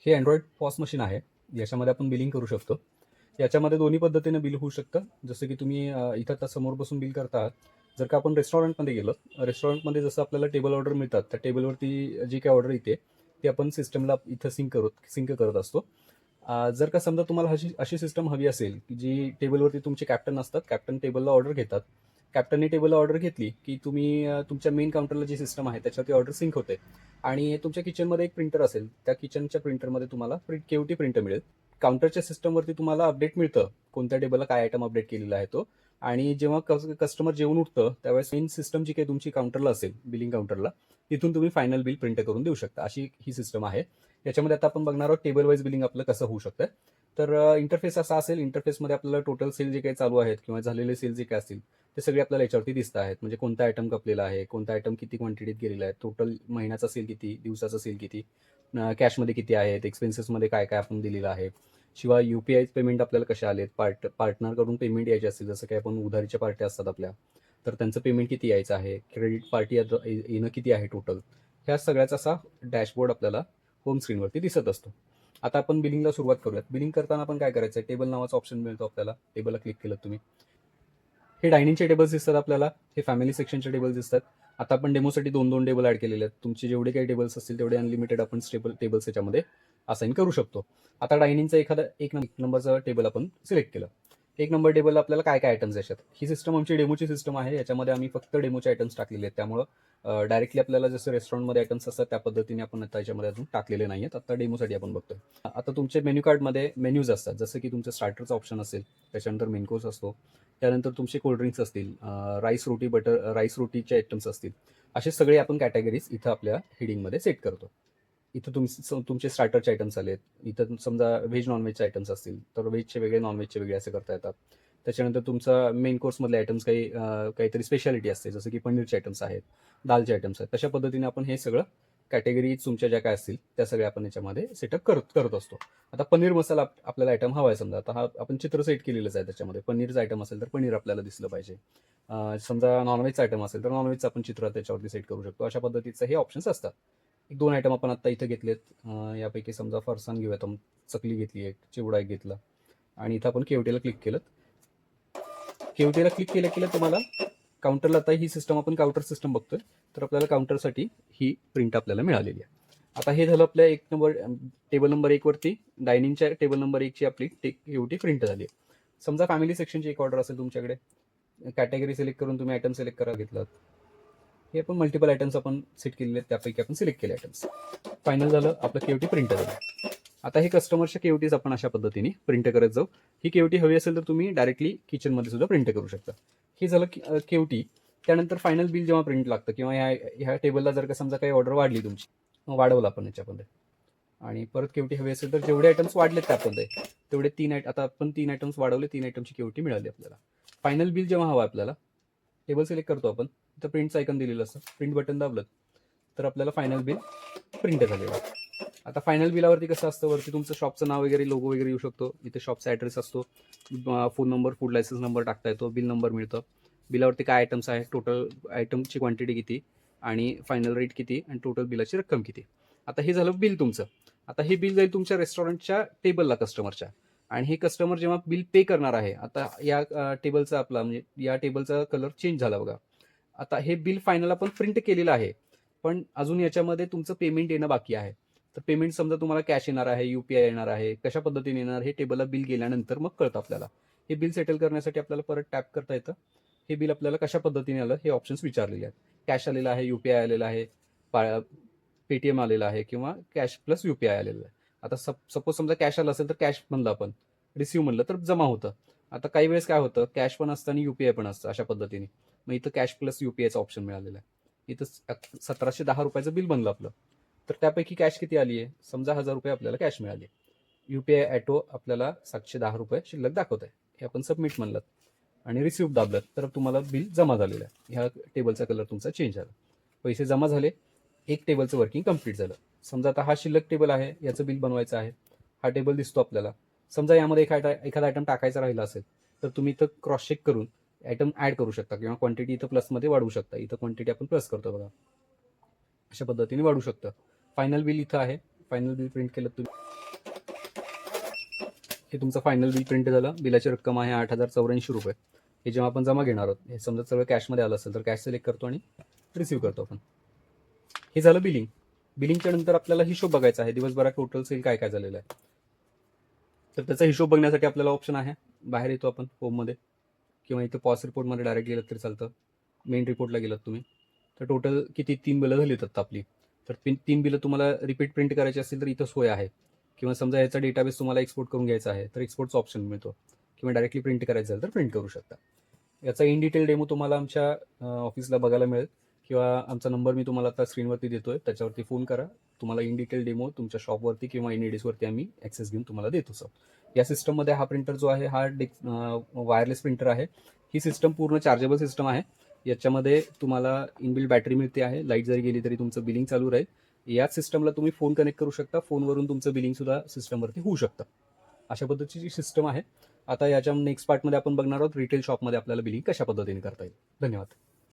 हे Android POS machine आहे. याच्यामध्ये आपण बिलिंग करू शकतो. याच्यामध्ये दोन्ही पद्धतीने बिल होऊ शकतं. जसं की तुम्ही इथं आता समोर बसून बिल करता आहात. जर का आपण रेस्टॉरंटमध्ये गेलो, रेस्टॉरंटमध्ये जसं आपल्याला टेबल ऑर्डर मिळतात, त्या टेबलवरती जी काही ऑर्डर येते, ती आपण सिस्टमला इथं सिंक करत असतो. जर का समजा तुम्हाला अशी अशी सिस्टम हवी असेल, की जी टेबलवरती तुमचे कॅप्टन असतात. कॅप्टन टेबलला ऑर्डर घेतात. कॅप्टनने टेबलला ऑर्डर घेतली, की तुम्ही तुमच्या मेन काउंटरला जी सिस्टम आहे, त्याच्यावरती ऑर्डर सिंक होते. आणि तुमच्या किचनमध्ये एक प्रिंटर असेल, त्या किचनच्या प्रिंटरमध्ये तुम्हाला केओटी प्रिंटर मिळेल. काउंटरच्या सिस्टमवरती तुम्हाला अपडेट मिळतं, कोणत्या टेबलला काय आयटम अपडेट केलेला आहे तो. आणि जेव्हा कस्टमर जेवून उठतं, त्यावेळेस मेन सिस्टम जी काही तुमची काउंटरला असेल, बिलिंग काउंटरला, तिथून तुम्ही फायनल बिल प्रिंट करून देऊ शकता. अशी ही सिस्टम आहे. याच्यामध्ये आता आपण बघणार आहोत टेबल वाईज बिलिंग आपलं कसं होऊ शकतं. तर इंटरफेस असा असेल, इंटरफेसमध्ये आपल्याला टोटल सेल जे काही चालू आहेत किंवा झालेले सेल जे काही असतील, ते सगळे आपल्याला याच्यावरती दिसत आहेत. म्हणजे कोणता आयटम कपलेला आहे, कोणता आयटम किती क्वांटिटीत गेलेला आहे, टोटल महिन्याचा सेल किती, दिवसाचा सेल किती, कॅशमध्ये किती आहेत, एक्सपेन्सेसमध्ये काय काय आपण दिलेलं आहे. शिवाय UPI पेमेंट आपल्याला कसे आलेत, पार्टनरकडून पेमेंट यायची असेल, जसं काही आपण उधारीच्या पार्ट्या असतात आपल्या, तर त्यांचं पेमेंट किती यायचं आहे, क्रेडिट पार्टी येणं किती आहे टोटल, ह्या सगळ्याचा असा डॅशबोर्ड आपल्याला होम स्क्रीनवरती दिसत असतो. आता आपण बिलिंगला सुरुवात करूयात. बिलिंग करताना आपण काय करायचं आहे, टेबल नावाचा ऑप्शन मिळतो आपल्याला. टेबलला क्लिक केलं तुम्ही, हे डायनिंगचे टेबल्स दिसतात आपल्याला, हे फॅमिली सेक्शनचे टेबल्स दिसतात. आता आपण डेमोसाठी 2-2 टेबल ॲड केलेले आहेत. तुमचे जेवढे काही टेबल्स असतील तेवढे अनलिमिटेड आपण टेबल्स याच्यामध्ये असाइन करू शकतो. आता डायनिंगचा एक नंबरचा टेबल आपण सिलेक्ट केलं. 1 नंबर टेबलला आपल्याला काय काय आयटम्स याच्यात. ही सिस्टम आमची डेमोची सिस्टम आहे. याच्यामध्ये आम्ही फक्त डेमोचे आयटम्स टाकलेले आहेत. त्यामुळं डायरेक्टली आपल्याला जसं रेस्टॉरंटमध्ये आयटम्स असतात त्या पद्धतीने आपण आता याच्यामध्ये अजून टाकलेले नाही आहेत. आता डेमोसाठी आपण बघतोय. आता तुमचे मेन्यू कार्डमध्ये मेन्यूज असतात, जसं की तुमचं स्टार्टरचा ऑप्शन असेल, त्याच्यानंतर मेन कोर्स असतो, त्यानंतर तुमचे कोल्ड्रिंक्स असतील, राईस रोटीचे आयटम्स असतील. असे सगळे आपण कॅटेगरीज इथं आपल्या हेडिंगमध्ये सेट करतो. इथं तुमचे स्टार्टरचे आयटम्स आलेत. इथं समजा व्हेज नॉनव्हेजचे आयटम्स असतील, तर व्हेजचे वेगळे, नॉनव्हेजचे वेगळे असे करता येतात. त्याच्यानंतर तुमचा मेन कोर्समधले आयटम्स काहीतरी स्पेशालिटी असते, जसं की पनीरचे आयटम्स आहेत, दालचे आयटम्स आहेत. तशा पद्धतीने आपण हे सगळं कॅटेगरी तुमच्या ज्या काय असतील त्या सगळ्या आपण याच्यामध्ये सेटअप करत असतो. आता पनीर मसाला आपल्याला आयटम हवा आहे समजा, आता हा आपण चित्र सेट केलेलंच आहे. त्याच्यामध्ये पनीरचं आयटम असेल तर पनीर आपल्याला दिसलं पाहिजे. समजा नॉनव्हेजचा आयटम असेल तर नॉनव्हेजचं आपण चित्र त्याच्यावरती सेट करू शकतो. अशा पद्धतीचे हे ऑप्शन्स असतात. 1-2 आयटम आपण आता इथं घेतलेत. यापैकी समजा फरसाण घेऊयात, चकली घेतली, एक चिवडा एक घेतला आणि इथं आपण केवटीला क्लिक केलं. केवटीला क्लिक केलं केलं तुम्हाला काउंटरला, आता ही सिस्टम आपण काउंटर सिस्टम बघतोय, तर आपल्याला काउंटरसाठी ही प्रिंट आपल्याला मिळालेली आहे. आता हे झालं आपल्या टेबल नंबर 1 वरती, डायनिंगच्या टेबल नंबर 1 ची आपली केवटी प्रिंट झाली आहे. समजा फॅमिली सेक्शनची एक ऑर्डर असेल तुमच्याकडे, कॅटेगरी सिलेक्ट करून तुम्ही आयटम सिलेक्ट करा घेतलात. हे आपण मल्टिपल आयटम्स आपण सेट केलेले आहेत, त्यापैकी आपण सिलेक्ट केले आयटम्स. फायनल झालं, आपलं केवटी प्रिंट झालं. आता हे कस्टमरच्या केवटीज आपण अशा पद्धतीने प्रिंट करत जाऊ. ही केवटी हवी असेल तर तुम्ही डायरेक्टली किचनमध्ये सुद्धा प्रिंट करू शकता. हे झालं केवटी. त्यानंतर फायनल बिल जेव्हा प्रिंट लागतं किंवा ह्या टेबलला जर का समजा काही ऑर्डर वाढली तुमची, वाढवलं आपण याच्यामध्ये, आणि परत केवटी हवी असेल तर जेवढे आयटम्स वाढलेत त्यामध्ये तेवढे आता आपण 3 आयटम्स वाढवले, 3 आयटमची केवटी मिळाली आपल्याला. फायनल बिल जेव्हा हवं आपल्याला, टेबल सिलेक्ट करतो आपण, तर प्रिंटचं आयकन दिलेलं असतं. प्रिंट बटन दाबलं तर आपल्याला फायनल बिल प्रिंट झालेलं आहे. आता फायनल बिलावरती कसं असतं, वरती तुमचं शॉपचं नाव वगैरे, लोगो वगैरे येऊ शकतो. इथे शॉपचा ॲड्रेस असतो, phone number, food licence number टाकता येतो, बिल नंबर मिळतं. बिलावरती काय आयटम्स आहे, टोटल आयटमची क्वांटिटी किती, आणि फायनल रेट किती, आणि टोटल बिलाची रक्कम किती. आता हे झालं बिल तुमचं. आता हे बिल जाईल तुमच्या रेस्टॉरंटच्या टेबलला, कस्टमरच्या. आणि हे कस्टमर जेव्हा बिल पे करणार आहे, आता या टेबलचा आपला म्हणजे या टेबलचा कलर चेंज झाला बघा. आता हे बिल फायनल आपण प्रिंट केलेलं आहे, पण अजून याच्यामध्ये तुमचं पेमेंट येणं बाकी आहे. तर पेमेंट समजा तुम्हाला कॅश येणार आहे, UPI येणार आहे, कशा पद्धतीने येणार, हे टेबलला बिल गेल्यानंतर मग कळतं आपल्याला. हे बिल सेटल करण्यासाठी आपल्याला परत टॅप करता येतं. हे बिल आपल्याला कशा पद्धतीने आलं हे ऑप्शन्स विचारलेले आहेत. कॅश आलेला आहे, UPI आलेला आहे, पेटीएम आलेला आहे, किंवा कॅश प्लस UPI आलेलं आहे. आता सपोज समजा कॅश आलं असेल तर कॅश म्हणलं आपण, रिसिव्ह म्हणलं तर जमा होतं. आता काही वेळेस काय होतं, कॅश पण असतं आणि UPI पण असतं, अशा पद्धतीने. मग इथं कॅश प्लस UPIचा ऑप्शन मिळालेला आहे. इथं 1710 रुपयाचं बिल बनलं आपलं. तर त्यापैकी कॅश किती आली आहे, समजा 1000 रुपये आपल्याला कॅश मिळाली. UPI ॲटो आपल्याला 710 रुपये शिल्लक दाखवत आहे. हे आपण सबमिट म्हणलं आणि रिसिव्ह दाबलं तर तुम्हाला बिल जमा झालेलं आहे. ह्या टेबलचा कलर तुमचा चेंज झाला, पैसे जमा झाले, एक टेबलचं वर्किंग कंप्लीट झालं. समजा आता हा शिल्लक टेबल आहे, याचं बिल बनवायचं आहे. हा टेबल दिसतो आपल्याला. समजा यामध्ये एखादा आयटम टाकायचा राहिला असेल तर तुम्ही इथं क्रॉस चेक करून आयटम ॲड करू शकता, किंवा क्वांटिटी इथं प्लसमध्ये वाढवू शकता. इथं क्वांटिटी आपण प्लस करतो बघा, अशा पद्धतीने वाढू शकतं. फायनल बिल इथं आहे. फायनल बिल प्रिंट केलं तुम्ही. हे तुमचं फायनल बिल प्रिंट झालं. बिलाची रक्कम आहे ₹8,084. हे जेव्हा आपण जमा घेणार आहोत, हे समजा सगळं कॅशमध्ये आलं असेल तर कॅश सिलेक्ट करतो आणि रिसीव्ह करतो आपण. हे झालं बिलिंग. बिलिंगच्या नंतर आपल्याला हिशोब बघायचा आहे, दिवसभरात टोटल सेल काय काय झालेलं आहे. तर त्याचा हिशोब बघण्यासाठी आपल्याला ऑप्शन आहे, बाहेर येतो आपण होममध्ये, किंवा इथं पॉस रिपोर्टमध्ये डायरेक्ट गेलं तरी चालतं. मेन रिपोर्टला गेलात तुम्ही तर टोटल किती 3 बिलं झाली आहेत आपली. तर 3 बिलं तुम्हाला रिपीट प्रिंट करायची असतील तर इथं सोय आहे, किंवा समजा याचा डेटाबेस तुम्हाला एक्सपोर्ट करून घ्यायचा आहे तर एक्सपोर्टचा ऑप्शन मिळतो, किंवा डायरेक्टली प्रिंट करायचं असेल तर प्रिंट करू शकता. याचा इन डिटेल डेमो तुम्हाला आमच्या ऑफिसला बघायला मिळेल, किंवा आमचा नंबर मी तुम्हाला आता स्क्रीनवरती देतोय, त्याच्यावरती फोन करा. तुम्हाला इन डिटेल डेमो तुमच्या शॉपवरती किंवा इनएडीसवरती आम्ही ॲक्सेस घेऊन तुम्हाला देतो सर. या सिस्टममध्ये हा प्रिंटर जो आहे हा वायरलेस प्रिंटर आहे. ही सिस्टम पूर्ण चार्जेबल सिस्टम आहे. याच्यामध्ये तुम्हाला इनबिल्ट बॅटरी मिळते आहे. लाईट जरी गेली तरी तुमचं बिलिंग चालू राहील. याच सिस्टमला तुम्ही फोन कनेक्ट करू शकता. फोनवरून तुमचं बिलिंगसुद्धा सिस्टमवरती होऊ शकतं. अशा पद्धतीची सिस्टम आहे. आता याच्या नेक्स्ट पार्टमध्ये आपण बघणार आहोत रिटेल शॉपमध्ये आपल्याला बिलिंग कशा पद्धतीने करता येईल. धन्यवाद.